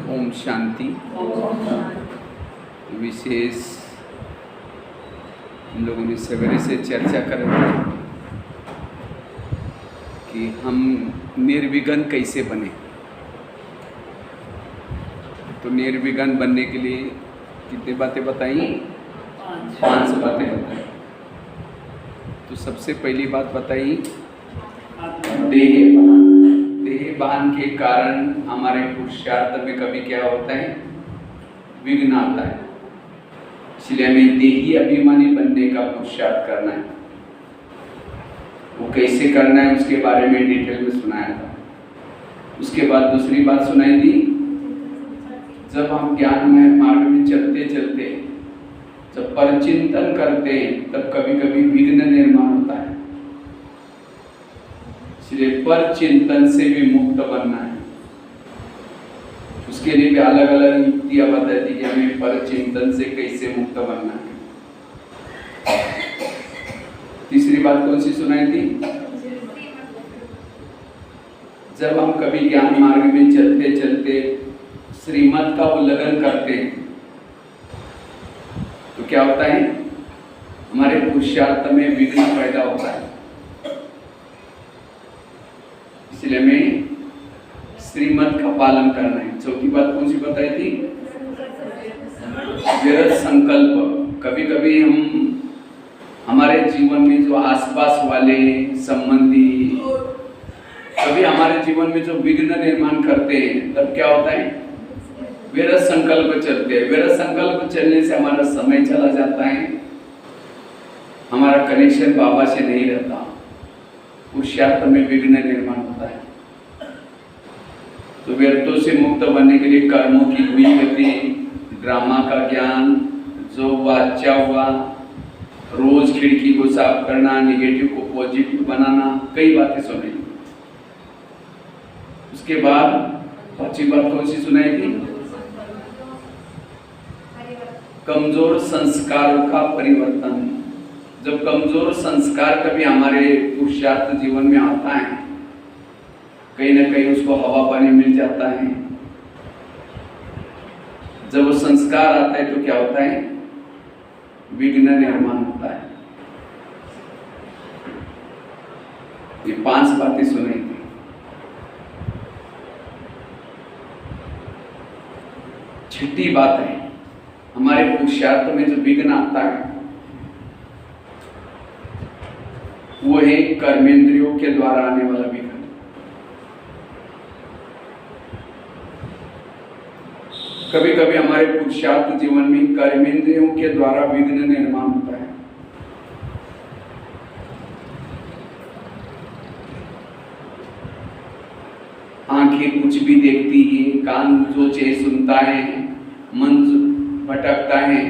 ओम शांति। विशेष हम लोगों ने सवेरे से चर्चा कर रहे थे कि हम निर्विघ्न कैसे बने। तो निर्विघ्न बनने के लिए कितनी बातें बताई? 5 बातें बताई। तो सबसे पहली बात बताई देहभान के कारण हमारे पुरुषार्थ में कभी क्या होता है? विघ्न आता है। इसलिए हमें देही अभिमानी बनने का पुरुषार्थ करना है। वो कैसे करना है उसके बारे में डिटेल में सुनाया था। उसके बाद दूसरी बात सुनाई थी, जब हम ज्ञान में मार्ग में चलते चलते जब परचिंतन करते हैं तब कभी कभी विघ्न निर्माण होता है। इसलिए पर चिंतन से भी मुक्त बनना है। उसके लिए भी अलग अलग युक्तियां बताई थी कि हमें पर चिंतन से कैसे मुक्त बनना है। तीसरी बात कौन सी सुनाई थी? जब हम कभी ज्ञान मार्ग में चलते चलते श्रीमत का उल्लंघन करते हैं तो क्या होता है? हमारे पुरुषार्थ में विघ्न पैदा होता है। इसलिए हमें श्रीमत का पालन करना है। चौथी बात कौन सी बताई थी? व्यर्थ संकल्प। कभी कभी हम हमारे जीवन में जो आसपास वाले संबंधी कभी हमारे जीवन में जो विघ्न निर्माण करते हैं तब क्या होता है? व्यर्थ संकल्प चलते हैं। व्यर्थ संकल्प चलने से हमारा समय चला जाता है, हमारा कनेक्शन बाबा से नहीं रहता, पुरुषार्थ में विघ्न निर्माण होता है। तो व्यर्थों से मुक्त बनने के लिए कर्मों की हुई गति, ड्रामा का ज्ञान, जो हुआ अच्छा हुआ, रोज खिड़की को साफ करना, नेगेटिव को पॉजिटिव बनाना, कई बातें सुनाई। उसके बाद पांचवी बात कौन सी सुनाई थी? कमजोर संस्कारों का परिवर्तन। जब कमजोर संस्कार कभी हमारे पुरुषार्थ जीवन में आता है, कहीं ना कहीं उसको हवा पानी मिल जाता है। जब वो संस्कार आता है तो क्या होता है? विघ्न निर्माण होता है। ये 5 बातें सुनाई थी। छठी बात है, हमारे पुरुषार्थ में जो विघ्न आता है वो है कर्मेंद्रियों के द्वारा आने वाला विघ्न। कभी कभी हमारे पुरुषार्थ जीवन में कर्मेंद्रियों के द्वारा विघ्न निर्माण होता है। आंखें कुछ भी देखती है, कान जो चीज सुनता है, मन भटकता है,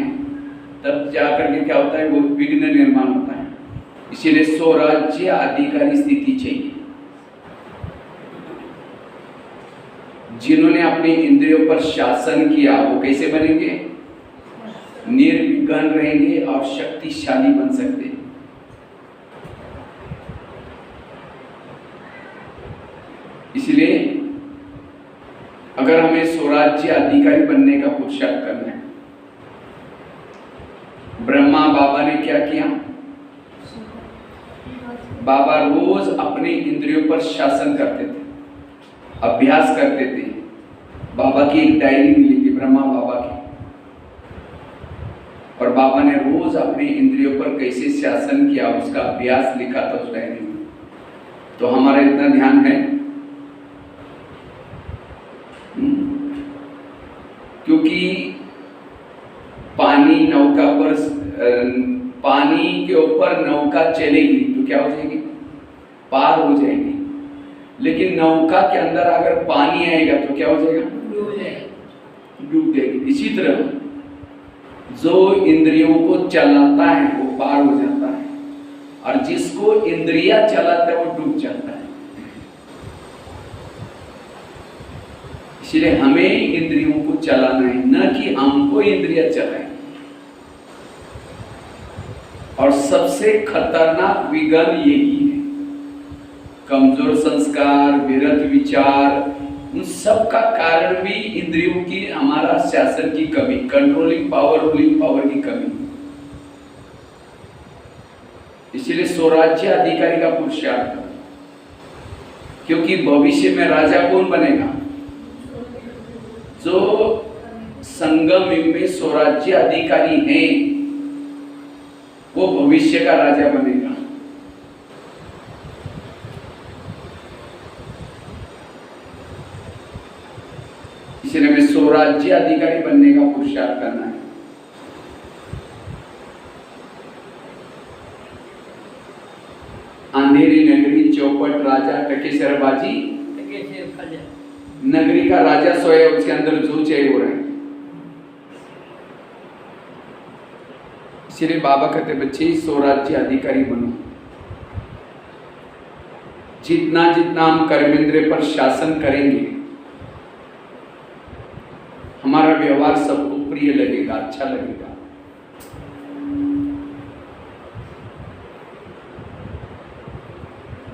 तब जाकर के क्या होता है? वो विघ्न निर्माण होता है। इसीलिए स्वराज्य अधिकारी स्थिति चाहिए। जिन्होंने अपने इंद्रियों पर शासन किया वो कैसे बनेंगे? निर्विघ्न रहेंगे और शक्तिशाली बन सकते हैं। इसलिए अगर हमें स्वराज्य अधिकारी बनने का पुरुषार्थ करना है, ब्रह्मा बाबा ने क्या किया? बाबा रोज अपने इंद्रियों पर शासन करते थे, अभ्यास करते थे। बाबा की एक डायरी मिली थी, ब्रह्मा बाबा की, और बाबा ने रोज अपने इंद्रियों पर कैसे शासन किया उसका अभ्यास लिखा था उस डायरी में। तो हमारा इतना ध्यान है क्योंकि पानी नौका पर पानी के ऊपर नौका चलेगी तो क्या हो जाएगी? पार हो जाएगी। लेकिन नौका के अंदर अगर पानी आएगा तो क्या हो जाएगा? डूब जाएगी। इसी तरह जो इंद्रियों को चलाता है वो पार हो जाता है, और जिसको इंद्रिया चलाता है वो डूब जाता है। इसलिए हमें इंद्रियों को चलाना है, न कि हमको इंद्रिया चलाए। और सबसे खतरनाक विघ्न यही है, कमजोर संस्कार, विरत विचार, उन सब का कारण भी इंद्रियों की, हमारा शासन की कमी, कंट्रोलिंग पावर, रूलिंग पावर की कमी। इसलिए स्वराज्य अधिकारी का पुरुषार्थ, क्योंकि भविष्य में राजा कौन बनेगा? जो संगम युग में स्वराज्य अधिकारी हैं, वो भविष्य का राजा बनेगा। इसलिए हमें स्वराज्य अधिकारी बनने का पुरुषार्थ करना है। अंधेरी नगरी, चौपट राजा, टकेसरबाजी, नगरी का राजा सोया, उसके अंदर जो चाहिए हो रहा है। इसलिए बाबा कहते बच्चे स्वराज्य अधिकारी बनो। जितना जितना हम कर्मेंद्रिय पर शासन करेंगे, हमारा व्यवहार सबको प्रिय लगेगा, अच्छा लगेगा।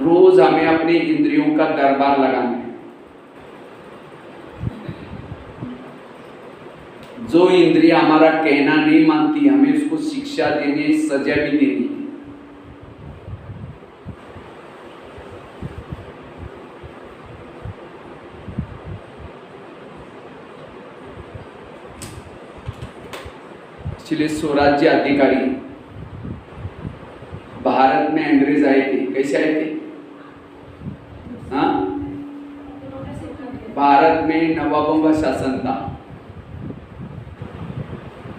रोज हमें अपने इंद्रियों का दरबार लगाना है। जो इंद्रिया हमारा कहना नहीं मानती, हमें उसको शिक्षा देनी, सजा भी देनी। इसलिए स्वराज्य अधिकारी, भारत में अंग्रेज आए थे, कैसे आए थे? हाँ, भारत में नवाबों का शासन था।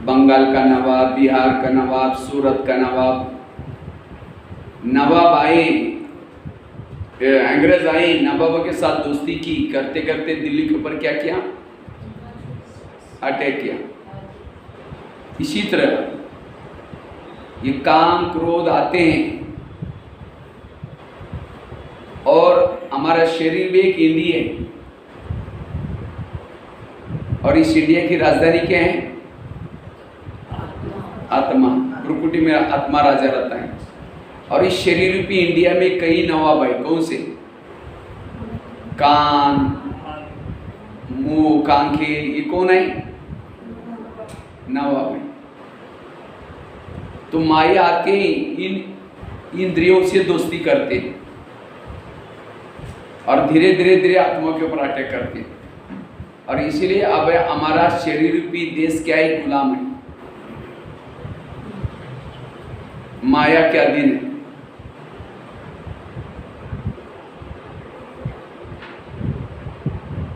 बंगाल का नवाब, बिहार का नवाब, सूरत का नवाब। नवाब आए, अंग्रेज आए, नवाबों के साथ दोस्ती की, करते करते दिल्ली के ऊपर क्या किया? अटैक किया। इसी तरह ये काम क्रोध आते हैं, और हमारा शरीर भी एक इंडिया है, और इस इंडिया की राजधानी क्या है? आत्मा। प्रकृति में आत्मा राजा रहता है। और इस शरीर रूपी इंडिया में कई नवाब है। कौन से? कान, मुंह, कांखे, ये कौन है? नवाब है। तो माया आके इन इंद्रियों से दोस्ती करते हैं, और धीरे धीरे धीरे आत्मा के ऊपर अटैक करते हैं। और इसीलिए अब हमारा शरीर रूपी देश क्या है? गुलाम है, माया के अधीन है।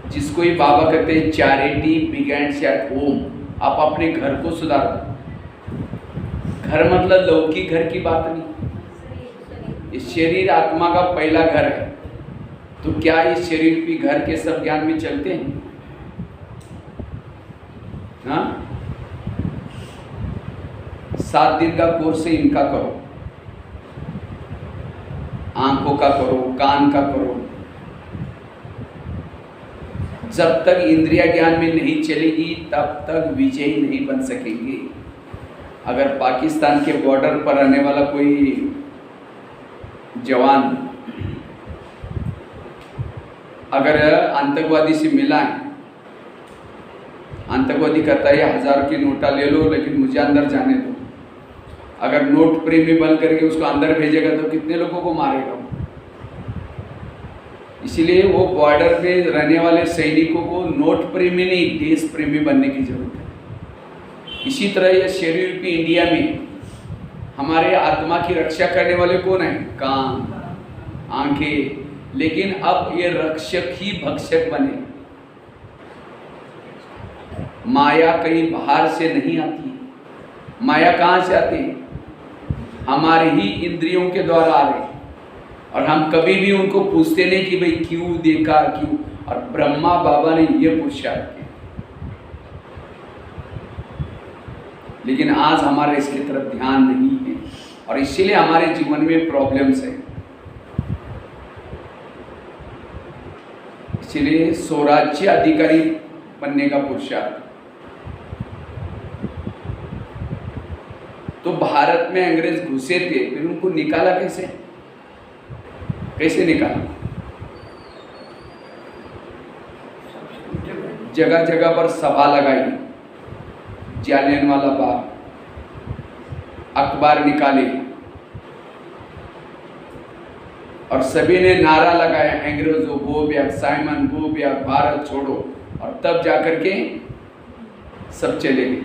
जिसको ही बाबा कहते हैं चैरिटी बिगैन्स एट होम। आप अपने घर को सुधारो। घर मतलब लौकिक घर की बात नहीं, इस शरीर आत्मा का पहला घर है। तो क्या इस शरीर की घर के सब ज्ञान में चलते हैं? हाँ, 7 दिन का कोर्स है, इनका करो, आंखों का करो, कान का करो। जब तक इंद्रिया ज्ञान में नहीं चलेगी, तब तक विजयी नहीं बन सकेंगे। अगर पाकिस्तान के बॉर्डर पर रहने वाला कोई जवान अगर आतंकवादी से मिला है, आतंकवादी कहता है 1000 की नोटा ले लो, लेकिन मुझे अंदर जाने दो। अगर नोट प्रेमी बन करके उसको अंदर भेजेगा तो कितने लोगों को मारेगा? इसीलिए वो बॉर्डर पे रहने वाले सैनिकों को नोट प्रेमी नहीं, देश प्रेमी बनने की जरूरत है। इसी तरह ये शरीर रूपी इंडिया में हमारे आत्मा की रक्षा करने वाले कौन है? कान, आंखें। लेकिन अब ये रक्षक ही भक्षक बने। माया कहीं बाहर से नहीं आती। माया कहाँ से आती है? हमारे ही इंद्रियों के द्वारा आ रहे, और हम कभी भी उनको पूछते नहीं कि भाई क्यों देखा, क्यों। और ब्रह्मा बाबा ने ये पुरुषार्थ किया, लेकिन आज हमारा इसकी तरफ ध्यान नहीं है, और इसीलिए हमारे जीवन में प्रॉब्लम्स है। इसीलिए स्वराज्य अधिकारी बनने का पुरुषार्थ। तो भारत में अंग्रेज घुसे थे, फिर उनको निकाला कैसे? कैसे निकाला? जगह जगह पर सभा लगाई, जालियनवाला बाग, अखबार निकाले और सभी ने नारा लगाया, अंग्रेजों go back, Simon go back, Bharat छोड़ो, और तब जाकर के सब चले गए।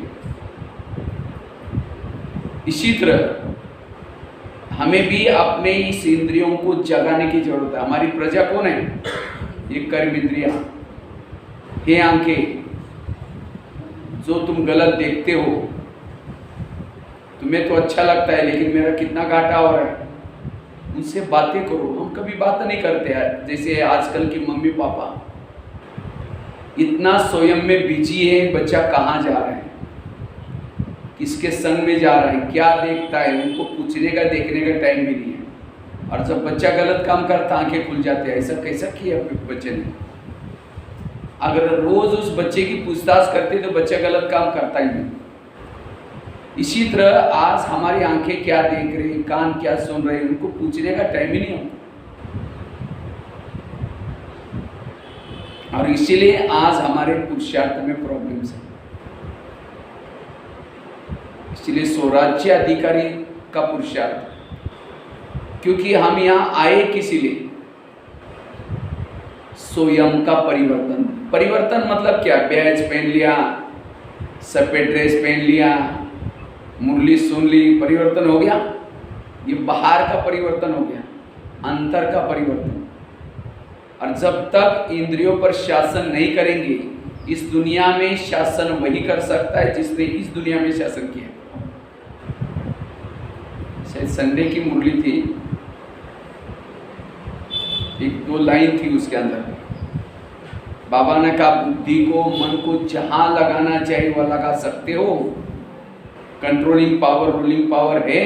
इसी तरह हमें भी अपने इस इंद्रियों को जगाने की जरूरत है। हमारी प्रजा कौन है? ये कर्म इंद्रियां। हे आंखें, जो तुम गलत देखते हो, तुम्हें तो अच्छा लगता है लेकिन मेरा कितना घाटा हो रहा है, उनसे बातें करो। हम कभी बात नहीं करते यार। जैसे आजकल की मम्मी पापा इतना स्वयं में बिजी है, बच्चा कहाँ जा रहा है, किसके संग में जा रहा है, क्या देखता है, उनको पूछने का देखने का टाइम भी नहीं है। और जब बच्चा गलत काम करता आंखें खुल जाते हैं। ऐसा कैसा किया बच्चे ने? अगर रोज उस बच्चे की पूछताछ करते तो बच्चा गलत काम करता ही नहीं। इसी तरह आज हमारी आंखें क्या देख रही, कान क्या सुन रहे, उनको पूछने का टाइम ही नहीं होता। और इसीलिए आज हमारे पुरुषार्थ में प्रॉब्लम्स है। इसलिए स्वराज्य अधिकारी का पुरुषार्थ, क्योंकि हम यहाँ आए किसी लिए? स्वयं का परिवर्तन। परिवर्तन मतलब क्या? बैज पहन लिया, सफेद ड्रेस पहन लिया, मुरली सुन ली, परिवर्तन हो गया? ये बाहर का परिवर्तन हो गया, अंतर का परिवर्तन। और जब तक इंद्रियों पर शासन नहीं करेंगे, इस दुनिया में शासन वही कर सकता है जिसने इस दुनिया में शासन किया। शायद संडे की मुरली थी, एक दो लाइन थी उसके अंदर। बाबा ने कहा, बुद्धि को, मन को जहां लगाना चाहिए वह लगा सकते हो। कंट्रोलिंग पावर, रूलिंग पावर है।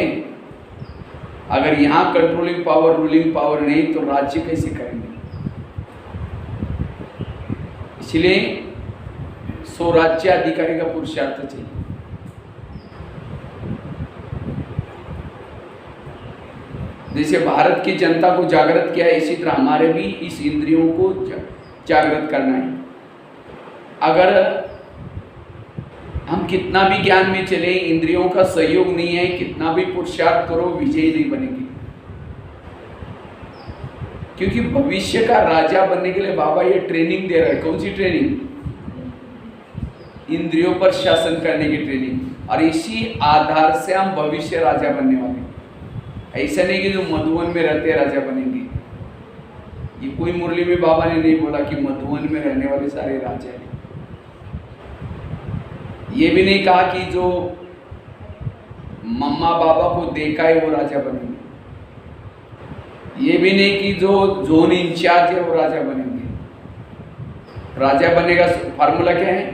अगर यहां कंट्रोलिंग पावर, रूलिंग पावर नहीं तो राज्य कैसे करेंगे? इसलिए स्वराज्य अधिकारी का पुरुषार्थ चाहिए। जैसे भारत की जनता को जागृत किया, इसी तरह हमारे भी इस इंद्रियों को जागृत करना है। अगर हम कितना भी ज्ञान में चले, इंद्रियों का सहयोग नहीं है, कितना भी पुरुषार्थ करो, विजयी नहीं बनेंगे। क्योंकि भविष्य का राजा बनने के लिए बाबा ये ट्रेनिंग दे रहा है। कौन सी ट्रेनिंग? इंद्रियों पर शासन करने की ट्रेनिंग। और इसी आधार से हम भविष्य राजा बनने वाले। ऐसा नहीं कि जो मधुवन में रहते राजा बनेंगे। ये कोई मुरली में बाबा ने नहीं बोला कि मधुवन में रहने वाले सारे राजा हैं। ये भी नहीं कहा कि जो मम्मा बाबा को देखा है वो राजा बनेंगे। ये भी नहीं कि जो जोन इंचार्ज है वो राजा बनेंगे। राजा बनने का फार्मूला क्या है?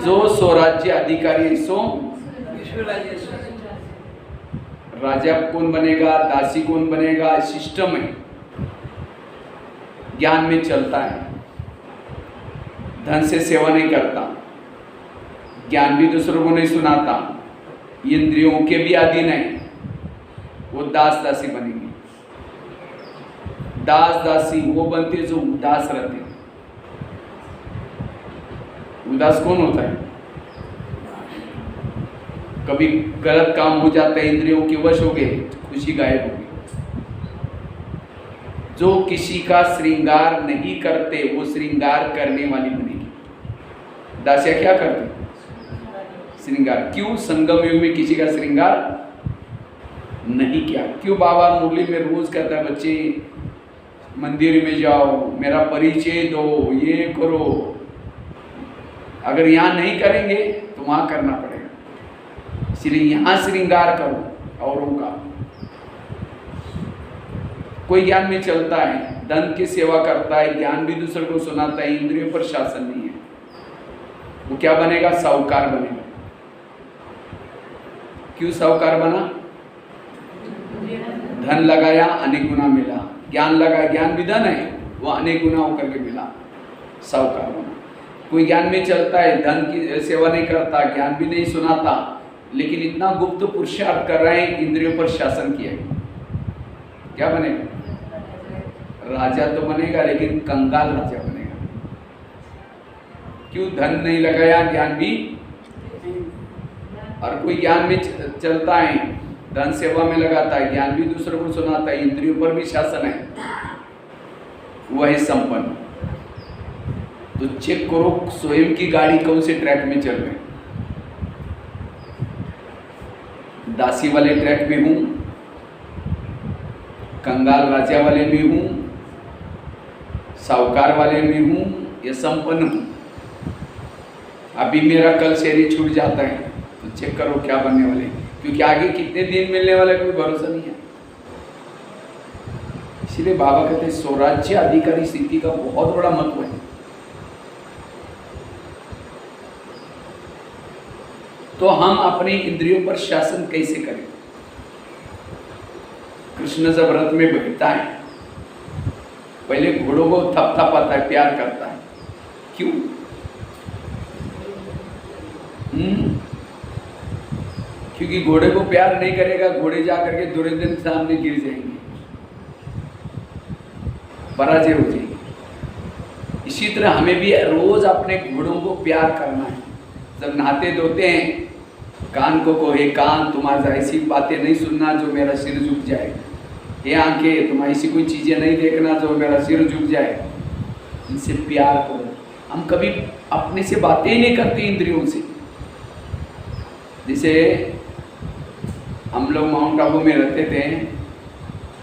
जो स्वराज्य अधिकारी है सो राजा कौन बनेगा, दासी कौन बनेगा, सिस्टम है, ज्ञान में चलता है, धन से सेवा नहीं करता, ज्ञान भी दूसरों को नहीं सुनाता, इंद्रियों के भी अधीन है, वो दास दासी बनेंगे। दास दासी वो बनते जो उदास रहते। उदास कौन होता है? कभी गलत काम हो जाता है, इंद्रियों के वश हो गए, खुशी गायब हो गई। जो किसी का श्रृंगार नहीं करते वो श्रृंगार करने वाली बनेगी। दासियां क्या करती? श्रृंगार। क्यों? संगम युग में किसी का श्रृंगार नहीं किया। क्यों? बाबा मुरली में रोज कहता है, बच्चे मंदिर में जाओ, मेरा परिचय दो, ये करो। अगर यहाँ नहीं करेंगे तो वहां करना पड़ेगा। इसलिए यहाँ श्रृंगार करो औरों का। कोई ज्ञान में चलता है, धन की सेवा करता है, ज्ञान भी दूसरे को सुनाता है, इंद्रियों पर शासन नहीं है, वो क्या बनेगा? साहूकार बनेगा। क्यों साहूकार बना? धन लगाया, अनेक गुना मिला। ज्ञान लगाया, ज्ञान भी धन है, वो अनेक गुना होकर के मिला, साहूकार बना। कोई ज्ञान में चलता है, धन की सेवा नहीं करता, ज्ञान भी नहीं सुनाता, लेकिन इतना गुप्त पुरुषार्थ कर रहे हैं, इंद्रियों पर शासन किया है, क्या बनेगा? राजा तो बनेगा लेकिन कंगाल राजा बनेगा। क्यों? धन नहीं लगाया, ज्ञान भी, और कोई ज्ञान में चलता है, धन सेवा में लगाता है, ज्ञान भी दूसरों को सुनाता है, इंद्रियों पर भी शासन है, वह है संपन्न। तो चेक करो स्वयं की गाड़ी कौन से ट्रैक में चल रही। दासी वाले ट्रैक में हूं, कंगाल राजा वाले में हूं, साहूकार वाले में हूं, या संपन्न हूं। अभी मेरा कल शरीर छूट जाता है तो चेक करो क्या बनने वाले, क्योंकि आगे कितने दिन मिलने वाला कोई भरोसा नहीं है। इसलिए बाबा कहते हैं स्वराज्य अधिकारी स्थिति का बहुत बड़ा महत्व है। तो हम अपने इंद्रियों पर शासन कैसे करें? कृष्ण जब रथ में बैठता है, पहले घोड़ों को थपथपाता है, प्यार करता है। क्यों? क्योंकि घोड़े को प्यार नहीं करेगा, घोड़े जाकर के दुर्योधन सामने गिर जाएंगे, पराजय हो जाएगी। इसी तरह हमें भी रोज अपने घोड़ों को प्यार करना है। जब नहाते धोते हैं, कान को हे कान, तुम्हारा ऐसी बातें नहीं सुनना जो मेरा सिर झुक जाए। ये आंखें, तुम ऐसी कोई चीजें नहीं देखना जो मेरा सिर झुक जाए। इनसे प्यार करो। हम कभी अपने से बातें ही नहीं करते इंद्रियों से। जैसे हम लोग माउंट आबू में रहते थे,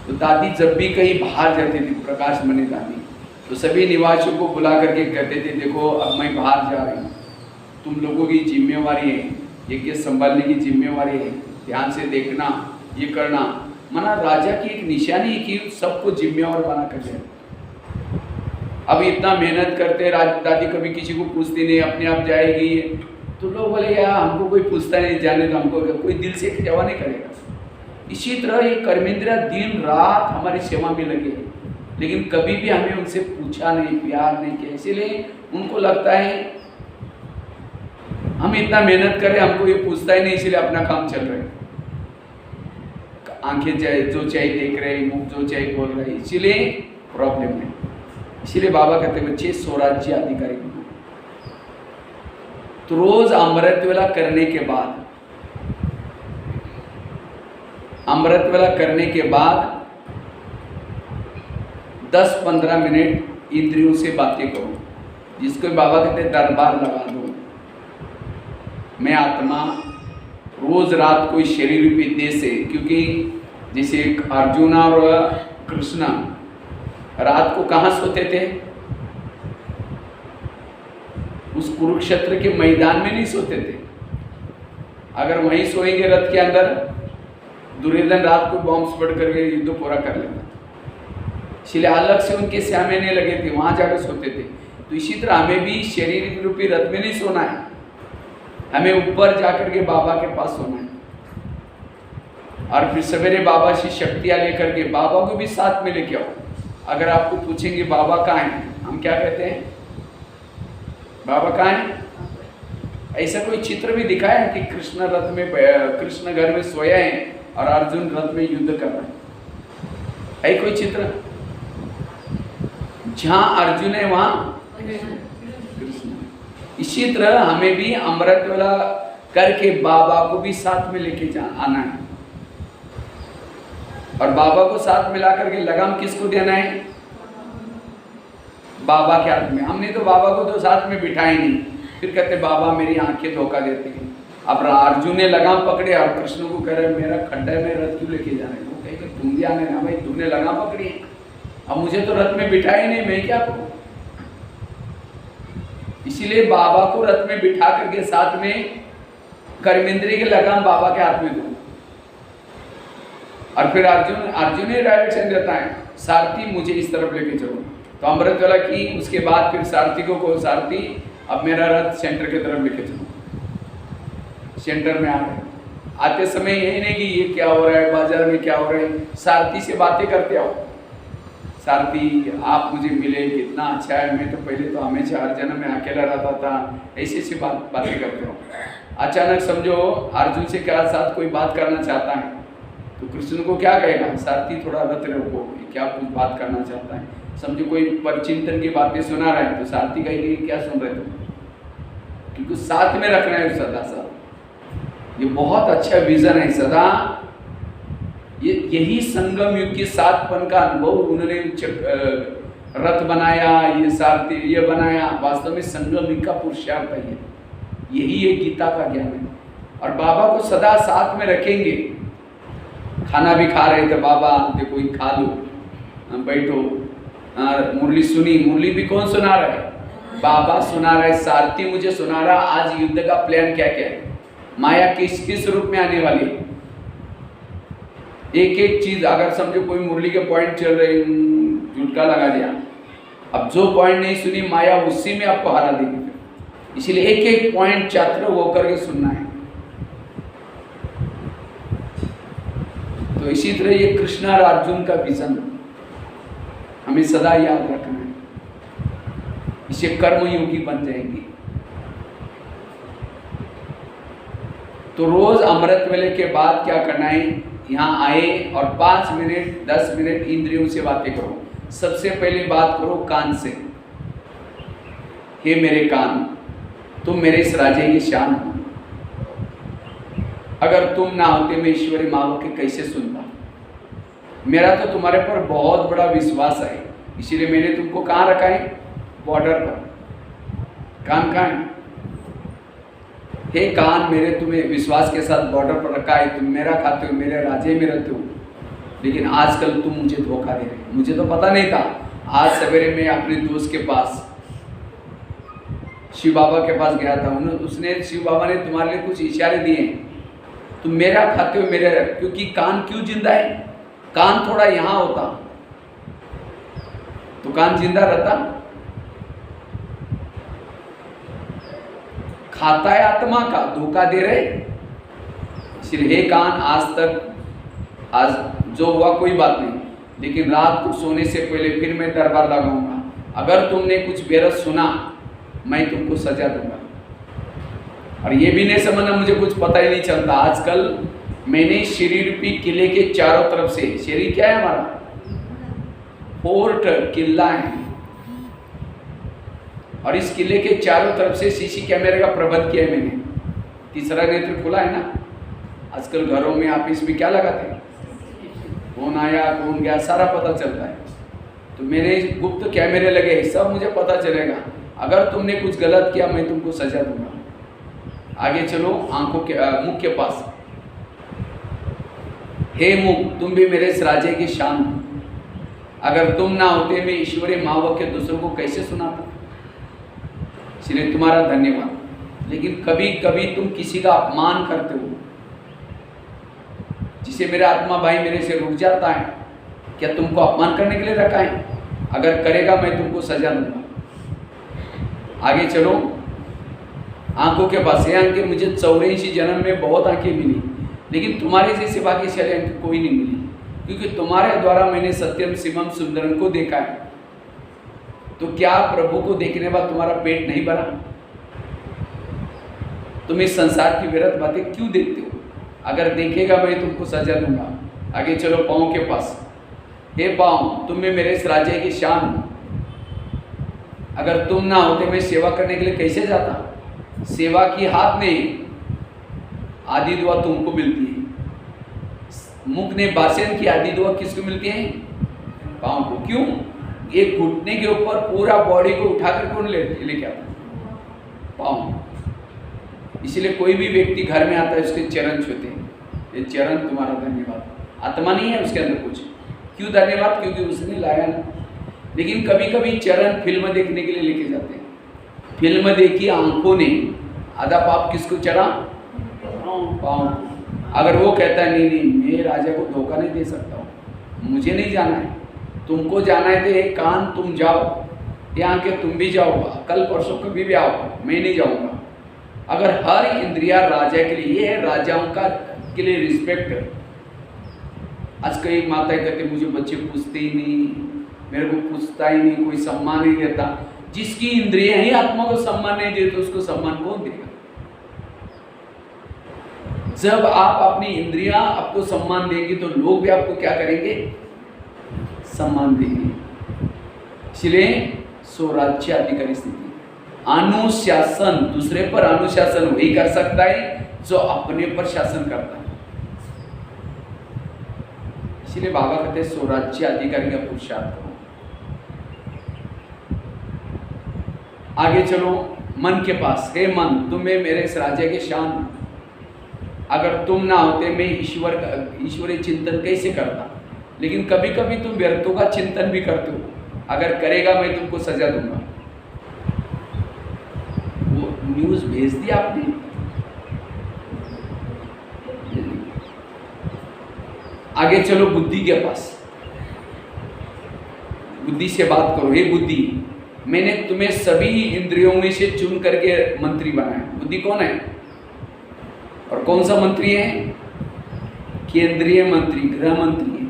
तो दादी जब भी कहीं बाहर जाती थी, प्रकाश मणि दादी, तो सभी निवासियों को बुला करके कहते थे, देखो अब मैं बाहर जा रही हूँ, तुम लोगों की जिम्मेवारी है, ये संभालने की जिम्मेवारी है, ध्यान से देखना, ये करना। माना राजा की एक निशानी कि सबको जिम्मेवार बना कर दे। अब इतना मेहनत करते, दादी कभी किसी को पूछती नहीं, अपने आप जाएगी। तो लोग बोले यार हमको कोई पूछता नहीं, जाने तो हमको कोई दिल से सेवा नहीं करेगा। इसी तरह ये कर्मेंद्रिया दिन रात हमारी सेवा में लगे, लेकिन कभी भी हमें उनसे पूछा नहीं, प्यार नहीं किया। इसीलिए उनको लगता है हम इतना मेहनत करें, हमको ये पूछता ही नहीं, इसलिए अपना काम चल रहा है। आंखें जो चाहे देख रहे, मुंह जो चाहे बोल रहे, इसीलिए प्रॉब्लम है। इसीलिए बाबा कहते हैं बच्चे स्वराज्य अधिकारी बनो। तो रोज अमृत वेला करने के बाद, अमृत वेला करने के बाद 10-15 मिनट इंद्रियों से बातें करो, जिसको बाबा कहते हैं दरबार लगा दो। मैं आत्मा रोज रात को शरीर रूपी देह से, क्योंकि जैसे अर्जुन और कृष्ण रात को कहाँ सोते थे? उस कुरुक्षेत्र के मैदान में नहीं सोते थे। अगर वहीं सोएंगे रथ के अंदर, दुर्योधन रात को बॉम्ब स्फोट करके युद्ध पूरा कर लेता। इसलिए अलग से उनके श्यामे नहीं लगे थे, वहां जाकर सोते थे। तो इसी तरह हमें भी शरीर रूपी रथ में नहीं सोना है, हमें ऊपर जाकर के बाबा के पास सोना है। और फिर सवेरे बाबा से शक्तियां लेकर के बाबा को भी साथ में लेके आओ। अगर आपको पूछेंगे बाबा कहाँ है, हम क्या कहते हैं? बाबा कहाँ है? ऐसा कोई चित्र भी दिखाया है कि कृष्ण रथ में, कृष्ण घर में सोया है और अर्जुन रथ में युद्ध कर रहा है कोई चित्र? जहां अर्जुन है वहां कृष्ण। इसी तरह हमें भी अमृत वेला करके बाबा को भी साथ में लेके आना है। और बाबा को साथ मिला करके लगाम किसको देना है? बाबा के हाथ में। हमने तो बाबा को तो साथ में बिठाई नहीं, फिर कहते बाबा मेरी आंखें धोखा देती हैं। अब अर्जुन ने लगाम पकड़े और कृष्ण को कह रहे मेरा खड्डा में रथ क्यों लेके जा रहे हैं? वो कहेगा तुम भी आने ना भाई, तुमने लगाम पकड़ी है, अब मुझे तो रथ में बिठाई नहीं, मैं क्या करूं? इसीलिए बाबा को रथ में बिठा करके साथ में कर्मेंद्रिय के लगाम बाबा के हाथ में दो। और फिर अर्जुन ही डायरेक्शन देता है, सारथी मुझे इस तरफ लेके चलो। तो अमृत वेला की, उसके बाद फिर सारथी को सारथी अब मेरा रथ सेंटर की तरफ लेके चलो। सेंटर में आ गए। आते समय यही नहीं कि ये क्या हो रहा है, बाजार में क्या हो रहा है, सारथी से बातें करते आओ। सारथी आप मुझे मिले, कितना अच्छा है, मैं तो पहले तो हमेशा हर जन्म में अकेला रहता था, ऐसी बातें करते हो। अचानक समझो अर्जुन से क्या साथ कोई बात करना चाहता है, तो कृष्ण को क्या कहेगा, सारथी थोड़ा रथ रोको, क्या कुछ बात करना चाहता है। समझो कोई परचिंतन की बातें सुना रहा है तो सारथी कहेगी क्या सुन रहे तुम, क्योंकि साथ में रखना है सदा साथ। ये बहुत अच्छा विजन है सदा। यही संगम युग के साथपन का अनुभव उन्होंने रथ बनाया, ये सारथी ये बनाया, वास्तव में संगम युग का पुरुषार्थ है। यही है गीता का ज्ञान है। और बाबा को सदा साथ में रखेंगे। खाना भी खा रहे थे, बाबा देखो ये खा लो, बैठो, मुरली सुनी, मुरली भी कौन सुना रहा है, बाबा सुना रहा है। सारथी मुझे सुना रहा आज युद्ध का प्लान क्या क्या है, माया किस किस रूप में आने वाली है। एक एक चीज अगर समझो कोई मुरली के पॉइंट चल रहे, झुटका लगा दिया, अब जो पॉइंट नहीं सुनी माया उसी में आपको हरा देगी। इसलिए एक एक पॉइंट चात्र होकर के सुनना है। तो इसी तरह ये कृष्ण और अर्जुन का विजन हमें सदा याद रखना है। इसे कर्मयोगी बन जाएंगे। तो रोज अमृत वेले के बाद क्या करना है, यहाँ आए और 5 मिनट 10 मिनट इंद्रियों से बातें करो। सबसे पहले बात करो कान से। हे मेरे कान, तुम मेरे इस राजे की शान हो। अगर तुम ना होते मैं ईश्वरी माँ के कैसे सुनता। मेरा तो तुम्हारे पर बहुत बड़ा विश्वास है, इसीलिए मैंने तुमको कहाँ रखा है, बॉर्डर पर। कान कहाँ है, हे कान मेरे, तुम्हें विश्वास के साथ बॉर्डर पर रखा है। तुम मेरा खाते हो, मेरे राज्य में रहते हो, लेकिन आजकल तुम मुझे धोखा दे रहे हो। मुझे तो पता नहीं था। आज सवेरे मैं अपने दोस्त के पास शिव बाबा के पास गया था। उसने शिव बाबा ने तुम्हारे लिए कुछ इशारे दिए, तुम मेरा खाते हो मेरे, क्योंकि कान क्यों जिंदा है, कान थोड़ा यहाँ होता तो कान जिंदा रहता। खाता है आत्मा का, धोखा दे रहे। इसलिए हे कान, आज जो हुआ कोई बात नहीं, लेकिन रात को सोने से पहले फिर मैं दरबार लगाऊंगा। अगर तुमने कुछ बेरस सुना मैं तुमको सजा दूंगा। और ये भी नहीं समझना मुझे कुछ पता ही नहीं चलता। आजकल मैंने शरीर रूपी किले के चारों तरफ से, शरीर क्या है हमारा, फोर्ट, किला है, और इस किले के चारों तरफ से सीसी कैमरे का प्रबंध किया है मैंने। तीसरा नेत्र खुला है ना। आजकल घरों में ऑफिस में क्या लगाते हैं, कौन आया कौन गया सारा पता चलता है। तो मेरे गुप्त कैमरे लगे हैं, सब मुझे पता चलेगा। अगर तुमने कुछ गलत किया मैं तुमको सजा दूंगा। आगे चलो आंखों के मुख के पास। हे मुख, तुम भी मेरे इस राज्य की शान हो। अगर तुम ना होते मैं ईश्वरीय महावाक्य दूसरों को कैसे सुनाता। इसलिए तुम्हारा धन्यवाद। लेकिन कभी कभी तुम किसी का अपमान करते हो, जिसे मेरा आत्मा भाई मेरे से रुक जाता है। क्या तुमको अपमान करने के लिए रखा है? अगर करेगा मैं तुमको सजा दूंगा। आगे चलो आंखों के पास। ये आंखें मुझे 84 जन्म में बहुत आंखें मिली, लेकिन तुम्हारे जैसे भाग्यशाली आंखें कोई नहीं मिली, क्योंकि तुम्हारे द्वारा मैंने सत्यम शिवम सुंदरम को देखा है। तो क्या प्रभु को देखने बाद तुम्हारा पेट नहीं भरा? तुम इस संसार की व्यर्थ बातें क्यों देखते हो? अगर देखेगा मैं तुमको सजा दूंगा। आगे चलो पाँव के पास। हे पाँव, तुम में मेरे इस राज्य की शान हो। अगर तुम ना होते मैं सेवा करने के लिए कैसे जाता। सेवा की हाथ नहीं, आदि दुआ तुमको मिलती है। मुख ने भाषण की आदि दुआ किसको मिलती है? पाँव को। क्यों? एक घुटने के ऊपर पूरा बॉडी को उठाकर कौन लेके आता? पाँव। इसलिए कोई भी व्यक्ति घर में आता है उसके चरण छूते हैं। ये चरण तुम्हारा धन्यवाद। आत्मा नहीं है उसके अंदर कुछ। क्यों धन्यवाद? क्योंकि उसने लाया ना। लेकिन कभी कभी चरण फिल्म देखने के लिए लेके जाते हैं। फिल्म देखी आंखों ने, आधा पाप किसको चढ़ा? पाँव। अगर वो कहता है नहीं मैं राजा को धोखा नहीं दे सकता हूँ, मुझे नहीं जाना है, तुमको जाना है तो एक कान तुम जाओ, यहाँ के तुम भी जाओ, कल परसों कभी भी आओ, मैं नहीं जाऊँगा। अगर हर इंद्रिया राजा के लिए, ये है राजाओं का के लिए रिस्पेक्ट। आज कई माताएं कहते मुझे बच्चे पूछते ही नहीं, मेरे को पूछता ही नहीं, कोई सम्मान नहीं देता। जिसकी इंद्रियां ही आत्मा को सम्मान नहीं देते उसको सम्मान कौन देगा? जब आप अपनी इंद्रियां आपको सम्मान देंगी तो लोग भी आपको क्या करेंगे, सम्मान देंगे। इसलिए स्वराज्याधिकारी स्थिति, अनुशासन, दूसरे पर अनुशासन वही कर सकता है जो अपने पर शासन करता है। इसलिए बाबा कहते हैं स्वराज्याधिकारी का पुरुषार्थ करो। आगे चलो मन के पास। हे मन, तुम्हें मेरे इस राज्य के शान, अगर तुम ना होते मैं ईश्वरीय चिंतन कैसे करता। लेकिन कभी कभी तुम व्यर्थों का चिंतन भी करते हो, अगर करेगा मैं तुमको सजा दूंगा। वो न्यूज भेज दिया आपने। आगे चलो बुद्धि के पास। बुद्धि से बात करो। हे बुद्धि, मैंने तुम्हें सभी इंद्रियों में से चुन करके मंत्री बनाया। बुद्धि कौन है और कौन सा मंत्री है? केंद्रीय मंत्री, गृह मंत्री है।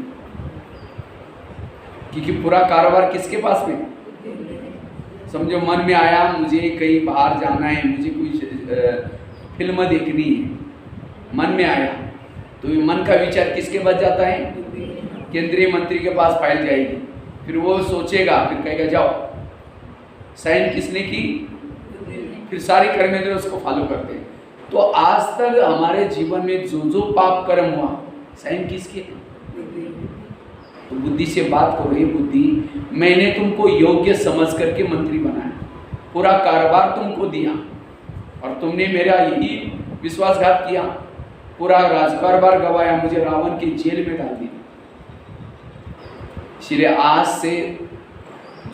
क्योंकि पूरा कारोबार किसके पास में? समझो मन में आया मुझे कहीं बाहर जाना है, मुझे कोई फिल्म देखनी है, मन में आया तो ये मन का विचार किसके पास जाता है? केंद्रीय मंत्री के पास फाइल जाएगी। फिर वो सोचेगा, फिर कहेगा जाओ। साइन किसने की? फिर सारे कर्मेंद्र उसको फॉलो करते हैं। तो आज तक हमारे जीवन में जो जो पाप कर्म हुआ, साइन किसके? तो बुद्धि से बात करो। ये बुद्धि, मैंने तुमको योग्य समझ करके मंत्री बनाया, पूरा कारोबार तुमको दिया और तुमने मेरा यही विश्वासघात किया, पूरा राजकारोबार गवाया, मुझे रावण की जेल में डाल दिया। इसलिए आज से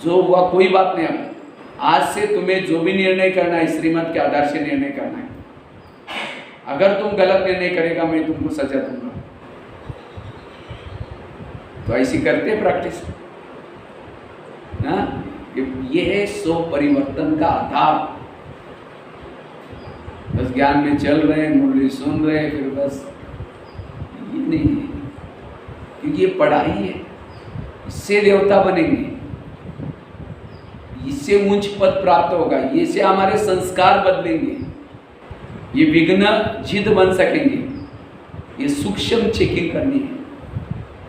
जो हुआ कोई बात नहीं। अब आज से तुम्हें जो भी निर्णय करना है श्रीमत के आधार से निर्णय करना है। अगर तुम गलत निर्णय करेगा मैं तुमको सजा दूंगा। तो ऐसी करते प्रैक्टिस ना। ये है स्व परिवर्तन का आधार। बस ज्ञान में चल रहे हैं, मुरली सुन रहे हैं, फिर बस ये नहीं है। क्योंकि ये पढ़ाई है, इससे देवता बनेंगे, इससे उच्च पद प्राप्त होगा, इससे हमारे संस्कार बदलेंगे, ये विघ्न जिद बन सकेंगे। ये सूक्ष्म चेकिंग करनी है।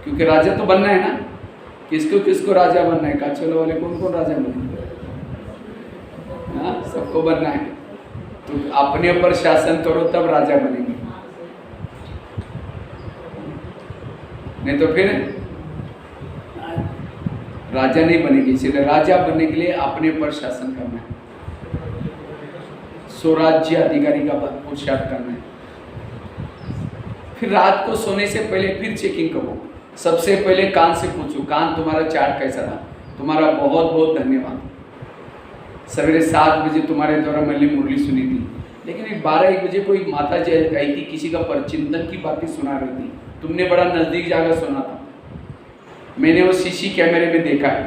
क्योंकि राजा तो बनना है ना। किसको किसको राजा बनना है? काचोला वाले कौन कौन राजा बनेंगे? हाँ, सबको बनना है। तो अपने ऊपर शासन करो तब राजा बनेंगे, नहीं तो फिर राजा नहीं बनेगी। इसलिए राजा बनने के लिए अपने पर शासन करना है, स्वराज्य अधिकारी का पुरुषार्थ करना है। फिर रात को सोने से पहले फिर चेकिंग करो। सबसे पहले कान से पूछो, कान तुम्हारा चार्ट कैसा रहा? तुम्हारा बहुत बहुत धन्यवाद। सवेरे 7 बजे तुम्हारे द्वारा मैंने मुरली सुनी थी, लेकिन 12-1 बजे कोई माता जी आई थी, किसी का परचिंतन की बातें सुना रही थी, तुमने बड़ा नजदीक जाकर सुना था, मैंने वो सीसी कैमरे में देखा है।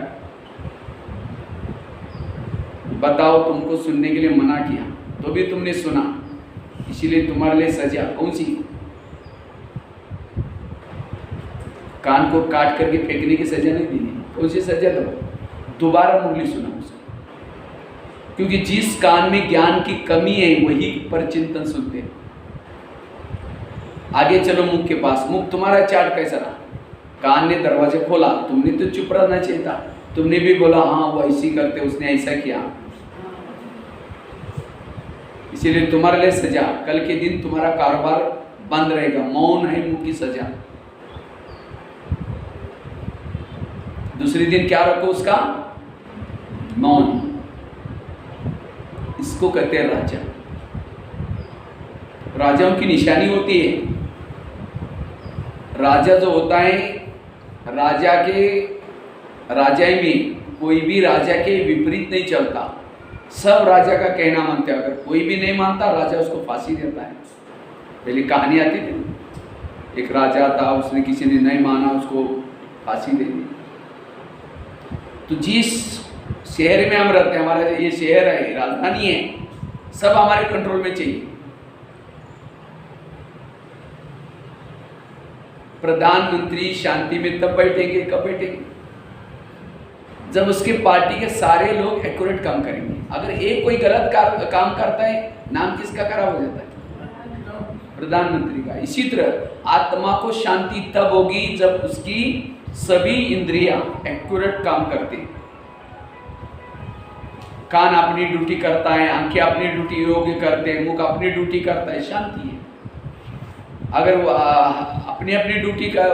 बताओ, तुमको सुनने के लिए मना किया तो भी तुमने सुना, इसीलिए तुम्हारे लिए सजा कौन सी? कान को काट करके फेंकने की सजा नहीं देनी। कौन सी सजा दो? दोबारा मुरली सुना उसे। क्योंकि जिस कान में ज्ञान की कमी है वही परचिंतन सुनते हैं। आगे चलो मुख के पास। मुख तुम्हारा चार्ट कैसा रहा? कान ने दरवाजे खोला, तुमने तो चुप रहना चाहिए था, तुमने भी बोला हाँ वो ऐसी करते, उसने ऐसा किया, इसीलिए तुम्हारे लिए सजा। कल के दिन तुम्हारा कारोबार बंद रहेगा। मौन है मुख की सजा। दूसरे दिन क्या रखो उसका? मौन। इसको कहते हैं राजा। राजाओं की निशानी होती है। राजा जो होता है, राजाई में कोई भी राजा के विपरीत नहीं चलता, सब राजा का कहना मानते हैं। अगर कोई भी नहीं मानता, राजा उसको फांसी देता है। पहले कहानी आती थी, एक राजा था, उसने किसी ने नहीं माना, उसको फांसी दे दी। तो जिस शहर में हम रहते हैं, हमारा ये शहर है, राजधानी है, सब हमारे कंट्रोल में चाहिए। प्रधानमंत्री शांति में तब बैठेंगे कब बैठेंगे? जब उसके पार्टी के सारे लोग एक्यूरेट काम करेंगे। अगर एक कोई गलत काम करता है, नाम किसका खराब हो जाता है? प्रधानमंत्री का। इसी तरह आत्मा को शांति तब होगी जब उसकी सभी इंद्रियां एक्यूरेट काम करती हैं। कान अपनी ड्यूटी करता है, आंखें अपनी ड्यूटी योग्य करते हैं, मुख अपनी ड्यूटी करता है, शांति है। अगर वो अपनी अपनी ड्यूटी का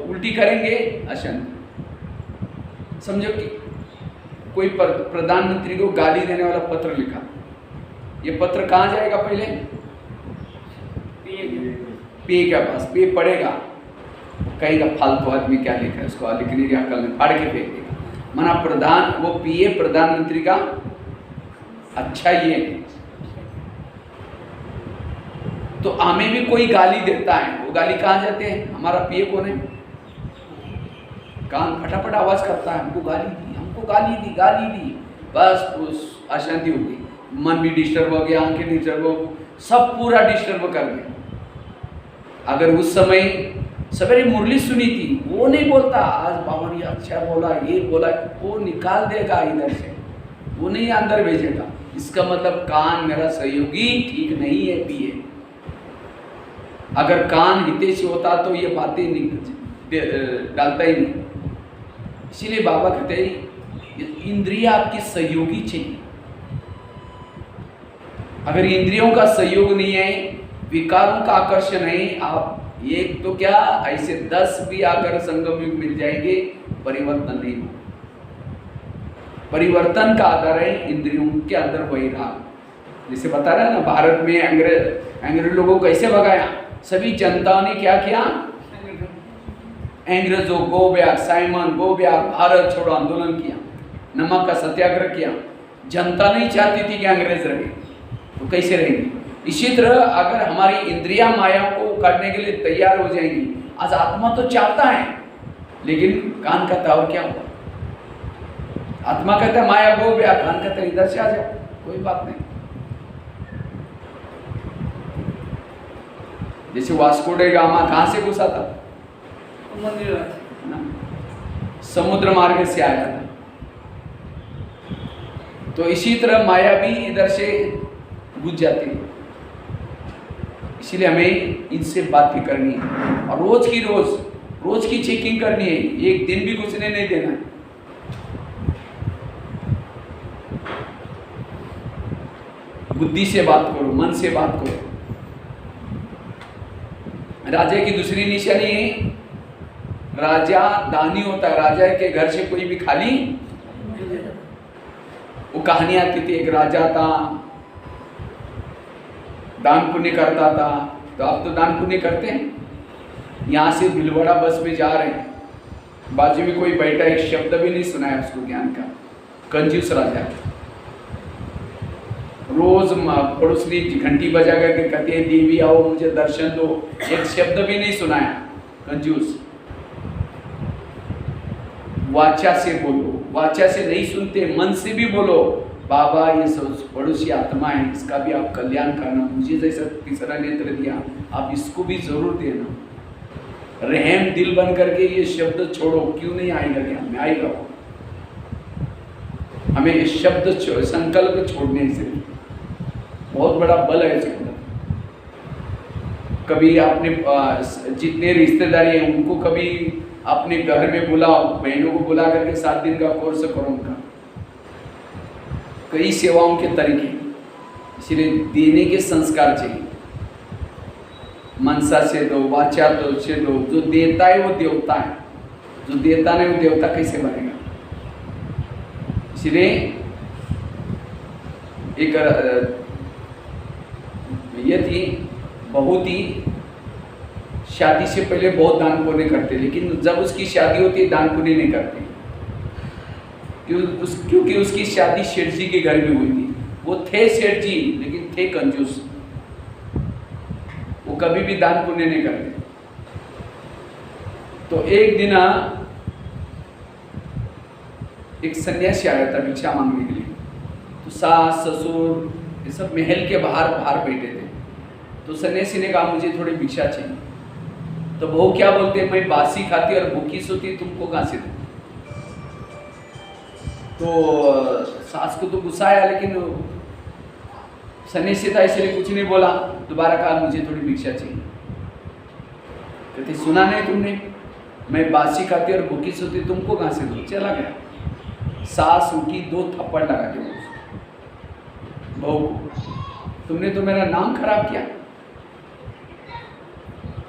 उल्टी करेंगे, अशांति। समझो कि कोई प्रधानमंत्री को गाली देने वाला पत्र लिखा, ये पत्र कहाँ जाएगा? पहले पीए के पास, पीए पढ़ेगा, कहेगा फालतू आदमी क्या लिखा है, उसको लिखने की अकल में फाड़ के फेंक देगा। मना वो पीए प्रधानमंत्री का अच्छा ही है। तो हमें भी कोई गाली देता है, वो गाली कहाँ जाते हैं? हमारा पीए कौन है? कान फटाफट आवाज करता है, हमको गाली दी, हमको गाली दी, बस उस अशांति हो गई, मन भी डिस्टर्ब हो गया, आंखें डिस्टर्ब हो, सब पूरा डिस्टर्ब कर दिया। अगर उस समय सवेरे मुरली सुनी थी, वो नहीं बोलता आज बाबा ने अच्छा बोला, ये बोला, वो निकाल देगा इधर से, वो नहीं अंदर भेजेगा। इसका मतलब कान मेरा सहयोगी ठीक नहीं है पीए। अगर कान हितैषी होता तो ये बातें डालता ही नहीं। इसीलिए बाबा कहते हैं इंद्रिया आपकी सहयोगी चाहिए। अगर इंद्रियों का सहयोग नहीं है, विकारों का आकर्षण है, आप एक तो क्या ऐसे 10 भी अगर संगम युग मिल जाएंगे, परिवर्तन नहीं हो। परिवर्तन का आधार है इंद्रियों के अंदर वैराग। जैसे बता रहा है ना, भारत में अंग्रेज लोगों को कैसे भगाया? सभी जनता ने क्या किया? अंग्रेजों go back, Simon go back, Bharat छोड़ो आंदोलन किया, नमक का सत्याग्रह किया। जनता नहीं चाहती थी कि अंग्रेज रहे, तो कैसे रहेंगे? इसी तरह अगर हमारी इंद्रियां माया को काटने के लिए तैयार हो जाएंगी, आज आत्मा तो चाहता है, लेकिन कान कहता है और क्या हुआ? आत्मा कहता है माया गो बैक, कान कहता है इधर से आ जाओ, कोई बात नहीं। जैसे वास्को डे गामा कहाँ से घुसा था? समुद्र मार्ग से आया था। तो इसी तरह माया भी इधर से घुस जाती है। इसीलिए हमें इनसे बात भी करनी है और रोज की चेकिंग करनी है, एक दिन भी घुसने नहीं देना है। बुद्धि से बात करो, मन से बात करो। राजा की दूसरी निशानी है, राजा दानी होता है। राजा के घर से कोई भी खाली, वो कहानी आती थी, एक राजा था, दान पुण्य करता था। तो आप तो दान पुण्य करते हैं। यहाँ से भिलवाड़ा बस में जा रहे हैं, बाजू में कोई बैठा, एक शब्द भी नहीं सुनाया उसको ज्ञान का, कंजूस राजा। रोज पड़ोसनी घंटी बजा करके कहते हैं देवी आओ मुझे दर्शन दो, एक शब्द भी नहीं सुनाया, कंजूस। वाचा से बोलो, वाचा से नहीं सुनते, मन से भी बोलो, बाबा ये पड़ोसी आत्मा है, इसका भी आप कल्याण करना, मुझे जैसा तीसरा नेत्र दिया आप इसको भी जरूर देना। रहम दिल बन करके ये शब्द छोड़ो, क्यों नहीं आएगा ज्ञान में? आएगा। हमें ये शब्द संकल्प छोड़ने से बहुत बड़ा बल है इसके अंदर। कभी आपने जितने रिश्तेदारी हैं उनको कभी अपने घर में बुलाओ, बहनों को बुला करके 7 दिन का कोर्स करो उनका, कई सेवाओं के तरीके। इसलिए देने के संस्कार चाहिए, मनसा से दो, वाचा तो से दो। जो देता है वो देवता है, जो देता नहीं वो देवता कैसे बनेगा? इसलिए एक ये थी, बहुत ही शादी से पहले बहुत दान पुण्य करते, लेकिन जब उसकी शादी होती है दान पुण्य नहीं करते, क्योंकि उसकी शादी सेठ जी के घर में हुई थी। वो थे सेठ जी लेकिन थे कंजूस, वो कभी भी दान पुण्य नहीं करते। तो एक दिन एक सन्यासी आया था भिक्षा मांगने के लिए। तो सास ससुर ये सब महल के बाहर बैठे थे। तो सन्यासी ने कहा मुझे थोड़ी भिक्षा चाहिए। तो वो क्या बोलते हैं, मैं बासी खाती और भूखी सोती, तुमको कहाँ से दूं? तो सास को तो गुस्सा आया, लेकिन सन्यासी था इसलिए कुछ नहीं बोला। दोबारा कहा मुझे थोड़ी भिक्षा चाहिए। कहते सुना नहीं तुमने, मैं बासी खाती और भूखी सोती, तुमको कहाँ से दूँ? चला गया। सास उठी, 2 थप्पड़ लगा दिए बहू को, तुमने तो मेरा नाम खराब किया।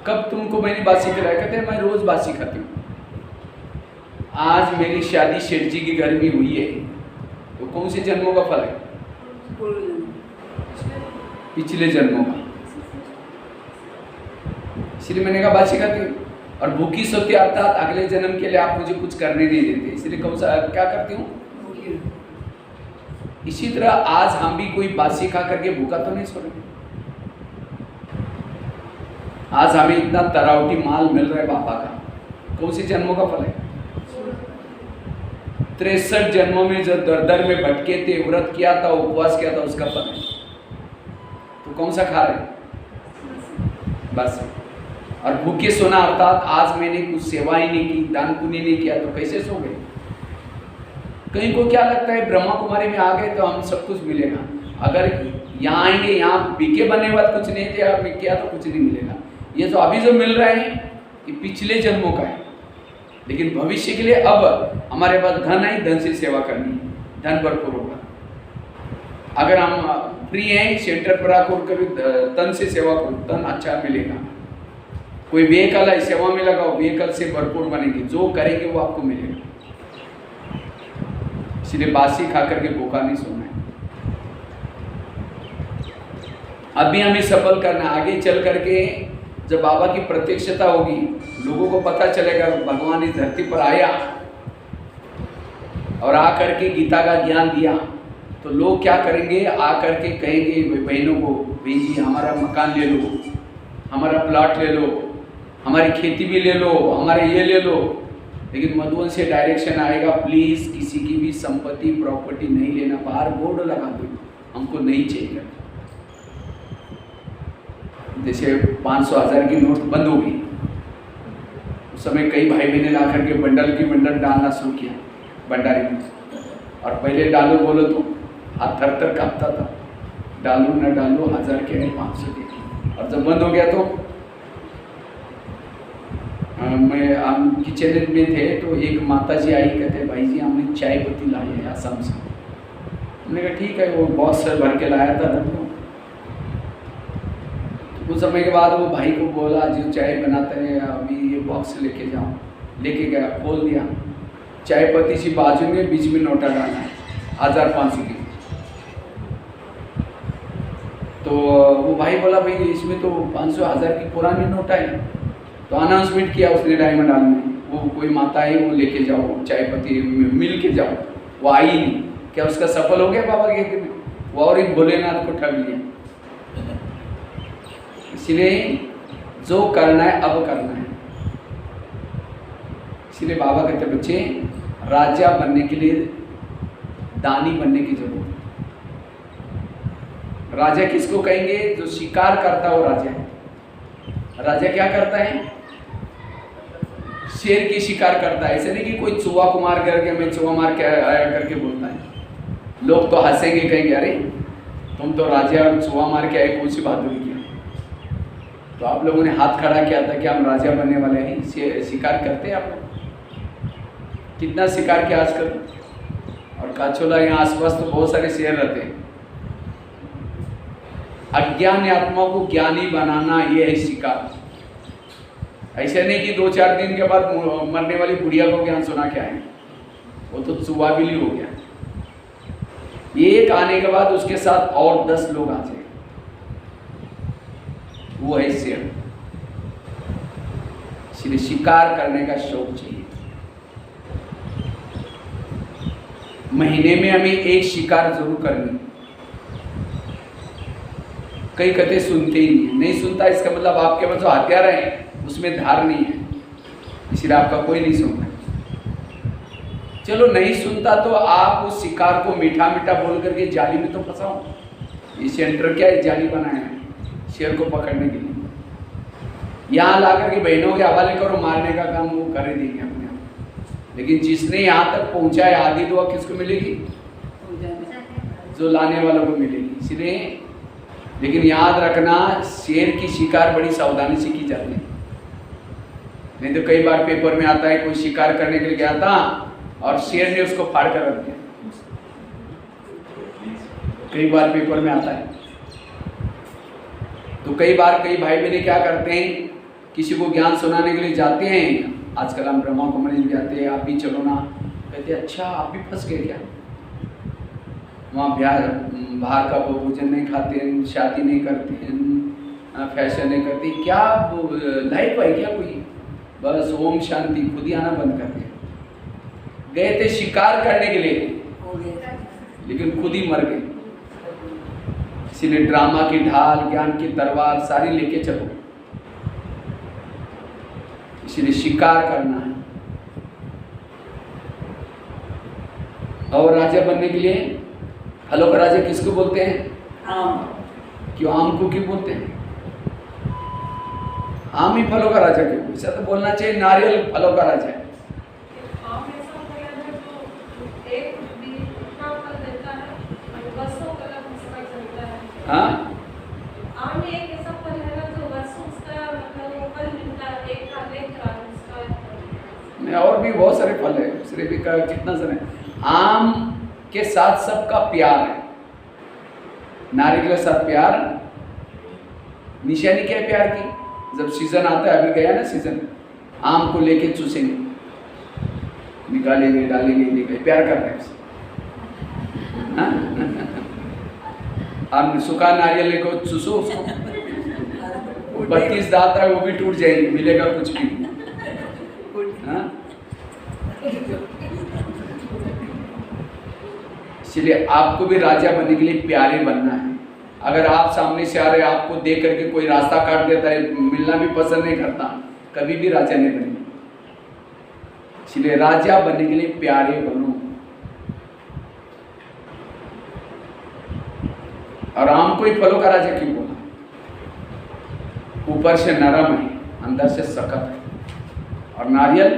कब तुमको मैंने बासी खिलाया? कहते मैं रोज बासी खाती हूँ। आज मेरी शादी शेठ जी की घर में हुई है, तो कौन से जन्मों का फल है? पिछले जन्मों का। इसलिए मैंने कहा बासी खाती हूँ। और भूखी सोती अर्थात अगले जन्म के लिए आप मुझे कुछ करने नहीं देते, इसलिए कौन सा क्या करती हूँ? इसी तरह आज हम भी कोई बासी खा करके भूखा तो नहीं सो रहे। आज हमें इतना तरावटी माल मिल रहा है बाबा का, कौन सी जन्मों का फल है? 63 जन्मों में जो दर में भटके थे, व्रत किया था, उपवास किया था, उसका फल है। तो कौन सा खा रहे? बस। और भूखे सोना अर्थात आज मैंने कुछ सेवा ही नहीं की, दान पुण्य नहीं किया, तो कैसे सो गए? कहीं को क्या लगता है ब्रह्मा कुमारी में आ गए तो हम सब कुछ मिलेगा। अगर यहाँ आएंगे, यहाँ बीके बनने के बाद कुछ नहीं थे, अब किया तो कुछ नहीं मिलेगा। ये जो अभी जो मिल रहा है ये पिछले जन्मों का है, लेकिन भविष्य के लिए अब हमारे पास धन है, धन से सेवा करनी है, धन भरपूर होगा। अगर हम फ्री हैं, सेंटर पर आकर कभी तन से सेवा करो, तन अच्छा मिलेगा। कोई व्हीकल है, सेवा में लगाओ, व्हीकल से भरपूर बनेगी, जो करेंगे वो आपको मिलेगा। इसलिए बासी खा करके भूखा नहीं सोना है। अभी हमें सफल करना, आगे चल करके जब बाबा की प्रत्यक्षता होगी, लोगों को पता चलेगा भगवान इस धरती पर आया और आकर के गीता का ज्ञान दिया, तो लोग क्या करेंगे? आकर के कहेंगे बहनों को, बहन जी हमारा मकान ले लो, हमारा प्लॉट ले लो, हमारी खेती भी ले लो, हमारे ये ले लो। लेकिन मधुबन से डायरेक्शन आएगा, प्लीज़ किसी की भी संपत्ति प्रॉपर्टी नहीं लेना। बाहर बोर्ड लगा दो, हमको नहीं चाहिए। जैसे 500 1000 की नोट बंद हो गई, उस समय कई भाई बहने ला करके बंडल की बंडल डालना शुरू किया भंडारी में। और पहले डालो बोलो तो हाथ थर थर कांपता था, डालो न डालो, 1000 के हैं 500 के। और जब बंद हो गया तो हम किचन में थे, तो एक माता जी आई, कहते भाई जी हमने चाय पत्ती लाई है आसाम से। हमने कहा ठीक है, वो बहुत सर भर के लाया था। कुछ समय के बाद वो भाई को बोला जो चाय बनाते हैं अभी ये बॉक्स लेके जाओ। लेके गया, खोल दिया, चाय पत्ती सी बाजू में, बीच में नोटा डाला है 1500 की। तो वो भाई बोला भाई इसमें तो 500 1000 की पुरानी नोटा है। तो अनाउंसमेंट किया उसने डायमंड हॉल में, वो कोई माता है वो लेके जाओ, चाय पत्ती मिल के जाओ। वो आई नहीं, क्या उसका सफल हो गया बाबा के? वो और एक भोलेनाथ को ठग लिया। इसलिए जो करना है अब करना है। इसलिए बाबा कहते बच्चे, राजा बनने के लिए दानी बनने की जरूरत है। राजा किसको कहेंगे? जो शिकार करता हो राजा है। राजा क्या करता है? शेर की शिकार करता है। ऐसे नहीं कि कोई चूहा को मार करके मैं चूहा मार के आया करके बोलता है। लोग तो हंसेंगे, कहेंगे अरे तुम तो राजा और चूहा मार के आए, कौन सी बहादुरी किया। तो आप लोगों ने हाथ खड़ा किया था कि हम राजा बनने वाले हैं। शिकार करते हैं आप लोग? कितना शिकार किया आजकल। और काचोला यहाँ आसपास तो बहुत सारे शेर रहते हैं। अज्ञानी आत्मा को ज्ञानी बनाना ये है शिकार। ऐसे नहीं कि 2-4 दिन के बाद मरने वाली बुढ़िया को ज्ञान सुना के आए, वो तो चूहा बिल्ली हो गया। एक आने के बाद उसके साथ और 10 लोग आ जाए, वो है शेर। इसलिए शिकार करने का शौक चाहिए। महीने में हमें एक शिकार जरूर करनी। कई कहते सुनते ही नहीं, नहीं सुनता इसका मतलब आपके पास जो हथियार है उसमें धार नहीं है, इसलिए आपका कोई नहीं सुनता। चलो नहीं सुनता तो आप उस शिकार को मीठा मीठा बोल करके जाली में तो फंसाओ। ये सेंटर क्या है? जाली बनाया है शेर को पकड़ने के लिए। यहाँ ला करके बहनों के हवाले करो, मारने का काम वो कर ही देंगे अपने आप। लेकिन जिसने यहाँ तक पहुँचा है, आधी दुआ किसको मिलेगी? जो लाने वालों को मिलेगी। इसलिए लेकिन याद रखना, शेर की शिकार बड़ी सावधानी से की जाती है। नहीं तो कई बार पेपर में आता है कोई शिकार करने के लिए गया था और शेर ने उसको फाड़ कर रख दिया। कई बार पेपर में आता है। तो कई बार कई भाई बहने क्या करते हैं, किसी को ज्ञान सुनाने के लिए जाते हैं। आजकल हम ब्रह्मा कुमारी में जाते हैं, आप भी चलो ना। कहते अच्छा आप भी फंस गए क्या? वहाँ बाहर का भोजन नहीं खाते हैं, शादी नहीं करते हैं, फैशन नहीं करते, क्या लाइफ है क्या कोई? बस ओम शांति, खुद ही आना बंद कर दिया। गए थे शिकार करने के लिए लेकिन खुद ही मर गए। इसीलिए ड्रामा की ढाल, ज्ञान की तलवार सारी लेके चलो। इसीलिए शिकार करना है। और राजा बनने के लिए फलों का राजा किसको बोलते हैं? आम। क्यों आम को क्यों बोलते हैं? आम ही फलों का राजा क्यों? ऐसा तो बोलना चाहिए नारियल फलों का राजा है। हाँ, आम एक ऐसा फल है ना जो वर्षों उसका मतलब वो फल मिलता है, एक का नहीं, और भी बहुत सारे फल है, सिर्फ भी का कितना सारे। आम के साथ सबका प्यार है, नारियल के साथ प्यार। निशानी क्या है प्यार की? जब सीजन आता है, अभी गया ना सीजन, आम को लेके चूसेंगे, निकालेंगे, डालेंगे, निकालेंगे, प्यार कर रहे हैं। आप सूखा नारियल लेको चूसो उसको, 32 दांत है वो भी टूट जाएंगे, मिलेगा कुछ भी। इसलिए आपको भी राजा बनने के लिए प्यारे बनना है। अगर आप सामने से आ रहे, आपको देख करके कोई रास्ता काट देता है, मिलना भी पसंद नहीं करता, कभी भी राजा नहीं बनेंगे। इसलिए राजा बनने के लिए प्यारे बनो। और आम को ही फलों का राजा क्यों बोला? ऊपर से नरम है, अंदर से सख्त है। और नारियल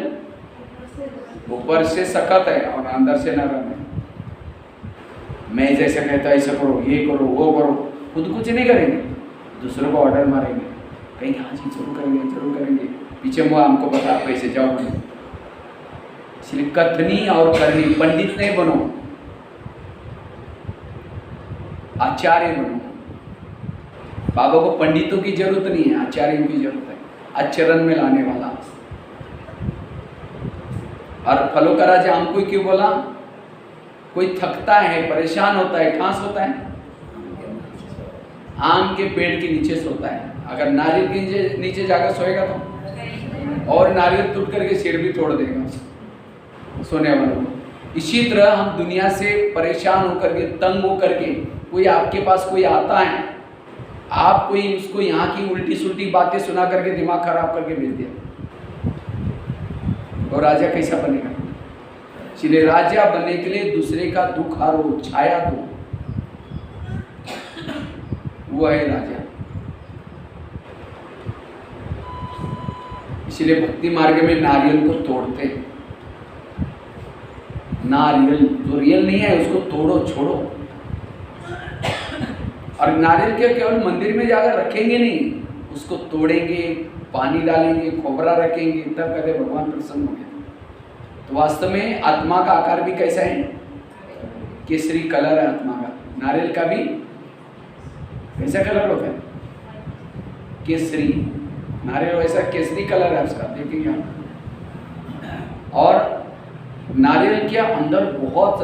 ऊपर से सख्त है और अंदर से नरम है। मैं जैसे कहता ऐसा करो, ये करो, वो करो, खुद कुछ नहीं करेंगे, दूसरों को ऑर्डर मारेंगे, कहीं हाँ जी जरूर करेंगे, जरूर करेंगे, पीछे मुँह हमको बता पैसे जाओ बने। इसलिए कथनी और करनी, पंडित नहीं बनो, आचार्य बनो। बाबा को पंडितों की जरूरत नहीं है, आचार्यों की जरूरत है, आचरण में लाने वाला। और फलों का राजा हमको क्यों बोला? कोई थकता है, परेशान होता है, कहाँ सोता है? आम के पेड़ के नीचे सोता है। अगर नारियल के नीचे जाकर सोएगा तो और नारियल टूट करके सिर भी तोड़ देगा सोने वालों को। इसी तरह हम दुनिया से परेशान होकर के, तंग होकर के, कोई आपके पास कोई आता है, आप कोई उसको यहाँ की उल्टी सुल्टी बातें सुना करके दिमाग खराब करके भेज दिया, और राजा कैसा बनेगा? इसलिए राजा बनने के लिए दूसरे का दुख हारो, छाया दो, वो है राजा। इसलिए भक्ति मार्ग में नारियल को तोड़ते हैं। नारियल जो रियल नहीं है उसको तोड़ो, छोड़ो। और नारियल के केवल मंदिर में जाकर रखेंगे नहीं, उसको तोड़ेंगे, पानी डालेंगे, खोबरा रखेंगे, तब कहते भगवान प्रसन्न हो गए। तो वास्तव में आत्मा का आकार भी कैसा है? केसरी कलर है आत्मा का। नारियल का भी कैसा कलर होता है? केसरी। नारियल वैसा केसरी कलर है उसका, देखेंगे आप। और नारियल के अंदर बहुत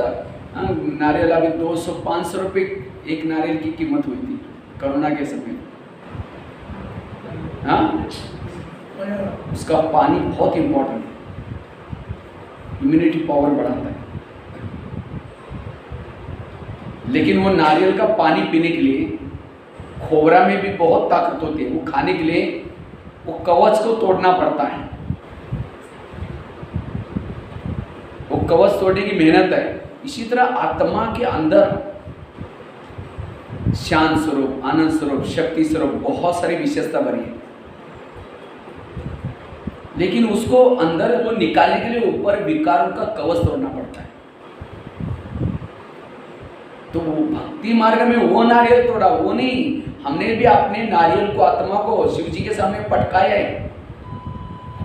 नारियल, अभी 200-500 रुपये एक नारियल की कीमत हुई थी कोरोना के समय। हाँ, उसका पानी बहुत इंपॉर्टेंट है, इम्यूनिटी पावर बढ़ाता है। लेकिन वो नारियल का पानी पीने के लिए खोबरा में भी बहुत ताकत होती है, वो खाने के लिए वो कवच को तोड़ना पड़ता है। वो कवच तोड़ने की मेहनत है। इसी तरह आत्मा के अंदर शांत स्वरूप, आनंद स्वरूप, शक्ति स्वरूप बहुत सारी विशेषता बनी है, लेकिन उसको अंदर वो निकालने के लिए ऊपर विकारों का कवच तोड़ना पड़ता है। तो वो भक्ति मार्ग में वो नारियल तोड़ा, वो नहीं, हमने भी अपने नारियल को, आत्मा को शिव जी के सामने पटकाया है,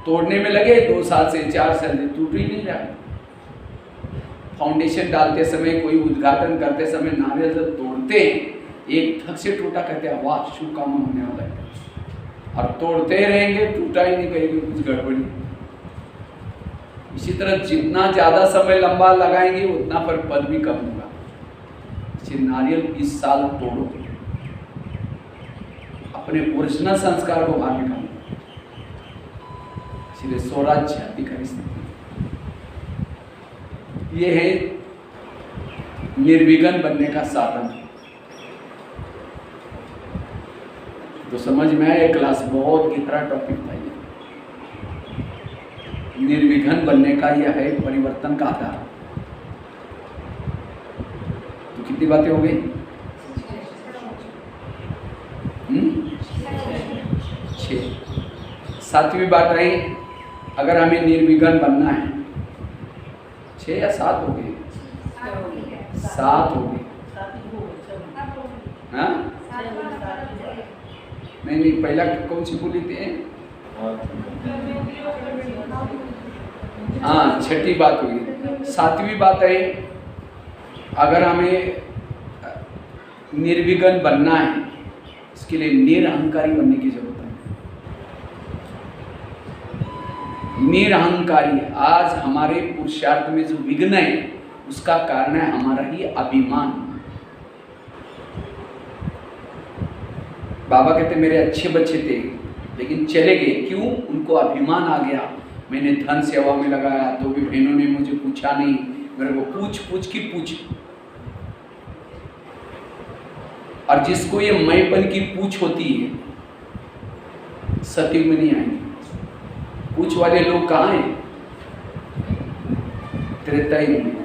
तोड़ने में लगे 2 साल से 4 साल से, टूट ही नहीं रहा। फाउंडेशन डालते समय, कोई उद्घाटन करते समय नारियल जब तोड़ते हैं, एक थक से टूटा, कहते हैं वाह शुभ काम होने वाला है, और तोड़ते रहेंगे, टूटा ही नहीं, कहीं कुछ गड़बड़ी। इसी तरह जितना ज्यादा समय लंबा लगाएंगे उतना पर पद भी कम होगा। इसे नारियल 20 साल तोड़ो, अपने ओरिजिनल संस्कार को बाहर निकालो, इसलिए स्वराज्य अधिकारी स्थिति। ये है निर्विघ्न बनने का साधन। तो समझ में आया, क्लास बहुत गहरा टॉपिक था ये। निर्विघ्न बनने का यह है परिवर्तन का आधार। तो कितनी बातें हो गई? 6। 7वीं बात रही, अगर हमें निर्विघ्न बनना है, 6 या 7 हो गए? 7 हो गए। हाँ नहीं, पहला कौन सी बोली थी? हाँ, 6ठी बात होगी। 7वीं बात है, अगर हमें निर्विघ्न बनना है, इसके लिए निरहंकारी बनने की जरूरत है। निरहंकारी, आज हमारे पुरुषार्थ में जो विघ्न है उसका कारण है हमारा ही अभिमान। बाबा कहते मेरे अच्छे बच्चे थे लेकिन चले गए, क्यों? उनको अभिमान आ गया। मैंने धन सेवा में लगाया तो भी बहनों ने मुझे पूछा नहीं, मेरे को पूछ। और जिसको ये मैंपन की पूछ होती है, सतयुग में नहीं आएंगे। पूछ वाले लोग कहाँ हैं? त्रेता युग में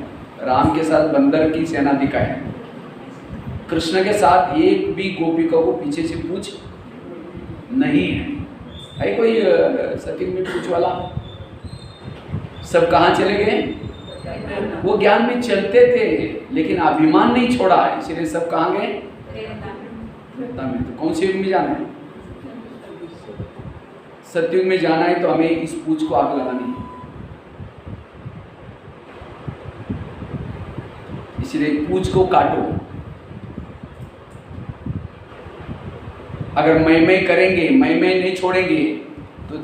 राम के साथ बंदर की सेना दिखाए, कृष्ण के साथ एक भी गोपिका को पीछे से पूछ नहीं है कोई सतयुग में पूछ वाला? सब कहाँ चले गए? वो ज्ञान में चलते थे लेकिन अभिमान नहीं छोड़ा, इसलिए सब कहाँ गए? त्रेता में। तो कौन से युग में जाना है? सतयुग में जाना है, तो हमें इस पूछ को आग लगानी है। इसलिए पूछ को काटो। अगर मैं करेंगे, मैं नहीं छोड़ेंगे तो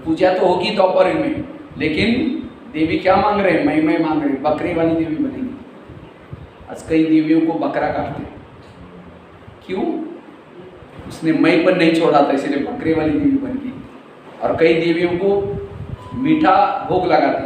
पूजा तो होगी दोपहर में, लेकिन देवी क्या मांग रहे हैं? मैं मांग रहे हैं, बकरे वाली देवी बनेगी। आज कई देवियों को बकरा काटते, क्यों? उसने मैं पर नहीं छोड़ा था, इसलिए बकरे वाली देवी बन गई। और कई देवियों को मीठा भोग लगाते